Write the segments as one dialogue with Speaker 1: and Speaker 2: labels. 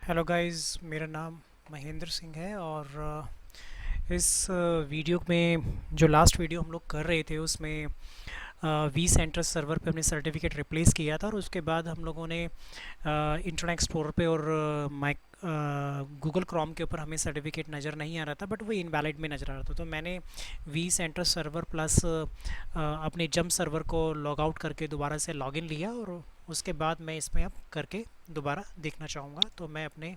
Speaker 1: Hello guys, मेरा नाम महेंद्र सिंह है और इस वीडियो में जो लास्ट वीडियो हम लोग कर रहे थे उसमें वी सेंटर सर्वर पे हमने सर्टिफिकेट रिप्लेस किया था और उसके बाद हम लोगों ने इंटरनेट एक्सप्लोरर पे और माइक गूगल क्रोम के ऊपर हमें सर्टिफिकेट नज़र नहीं आ रहा था, बट वो इनवैलिड में नज़र आ रहा था। तो मैंने वी सेंटर सर्वर प्लस अपने जंप सर्वर को लॉग आउट करके दोबारा से लॉगिन लिया और उसके बाद मैं इसमें अब करके दोबारा देखना चाहूँगा। तो मैं अपने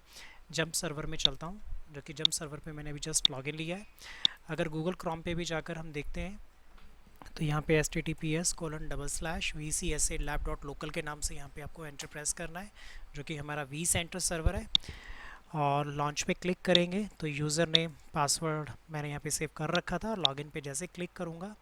Speaker 1: जंप सर्वर में चलता हूँ, जो कि जंप सर्वर पे मैंने अभी जस्ट लॉगिन लिया है। अगर गूगल क्रोम पे भी जाकर हम देखते हैं तो यहाँ पे https://vcsalab.local के नाम से यहाँ पे आपको एंटर प्रेस करना है, जो कि हमारा वी सेंटर सर्वर है। और लॉन्च पे क्लिक करेंगे तो यूज़र नेम पासवर्ड मैंने यहाँ पे सेव कर रखा था। लॉगिन पे जैसे क्लिक करूँगा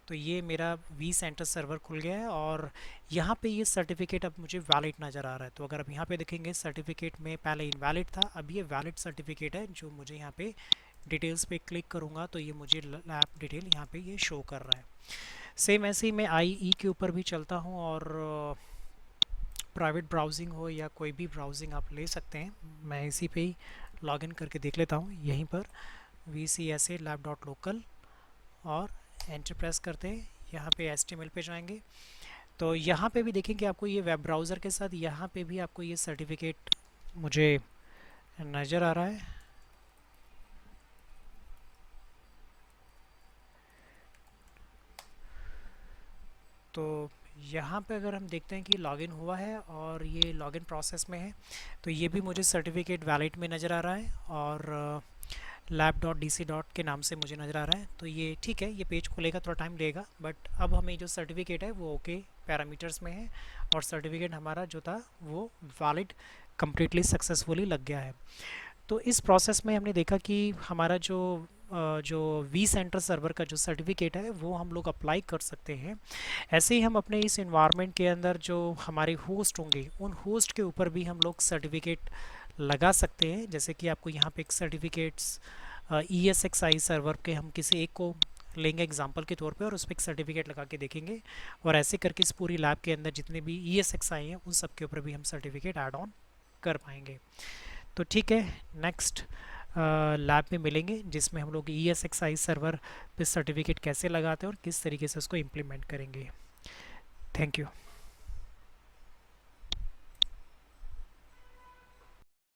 Speaker 1: तो ये मेरा वी सेंटर सर्वर खुल गया है और यहाँ पे ये सर्टिफिकेट अब मुझे वैलिड नज़र आ रहा है। तो अगर आप यहाँ पे देखेंगे सर्टिफिकेट में पहले इनवैलिड था, अब ये वैलिड सर्टिफिकेट है जो मुझे यहाँ पे डिटेल्स पे क्लिक करूँगा तो ये मुझे लैब डिटेल यहाँ पे ये शो कर रहा है। सेम ऐसे ही मैं IE के ऊपर भी चलता हूँ और प्राइवेट ब्राउजिंग हो या कोई भी ब्राउजिंग आप ले सकते हैं। मैं इसी पे ही लॉगिन करके देख लेता हूँ, यहीं पर vCsalab.local और एंटर प्रेस करते हैं। यहाँ पे HTML पे जाएंगे तो यहाँ पे भी देखेंगे आपको ये वेब ब्राउज़र के साथ यहाँ पे भी आपको ये सर्टिफिकेट मुझे नज़र आ रहा है। तो यहाँ पे अगर हम देखते हैं कि लॉगिन हुआ है और ये लॉगिन प्रोसेस में है, तो ये भी मुझे सर्टिफिकेट वैलिड में नज़र आ रहा है और lab.dc के नाम से मुझे नज़र आ रहा है। तो ये ठीक है, ये पेज खुलेगा, थोड़ा टाइम लेगा, बट अब हमें जो सर्टिफिकेट है वो ओके पैरामीटर्स में है और सर्टिफिकेट हमारा जो था वो वैलिड कम्प्लीटली सक्सेसफुली लग गया है। तो इस प्रोसेस में हमने देखा कि हमारा जो वी सेंटर सर्वर का जो सर्टिफिकेट है वो हम लोग अप्लाई कर सकते हैं। ऐसे ही हम अपने इस इन्वायरमेंट के अंदर जो हमारे होस्ट होंगे उन होस्ट के ऊपर भी हम लोग सर्टिफिकेट लगा सकते हैं। जैसे कि आपको यहाँ पे एक सर्टिफिकेट्स ESXi सर्वर के हम किसी एक को लेंगे एग्जांपल के तौर पे और उस पर एक सर्टिफिकेट लगा के देखेंगे और ऐसे करके इस पूरी लैब के अंदर जितने भी ESXi हैं उन सब के ऊपर भी हम सर्टिफिकेट ऐड ऑन कर पाएंगे। तो ठीक है, नेक्स्ट लैब में मिलेंगे जिसमें हम लोग ESXi सर्वर पे सर्टिफिकेट कैसे लगाते हैं और किस तरीके से उसको इम्प्लीमेंट करेंगे। Thank you.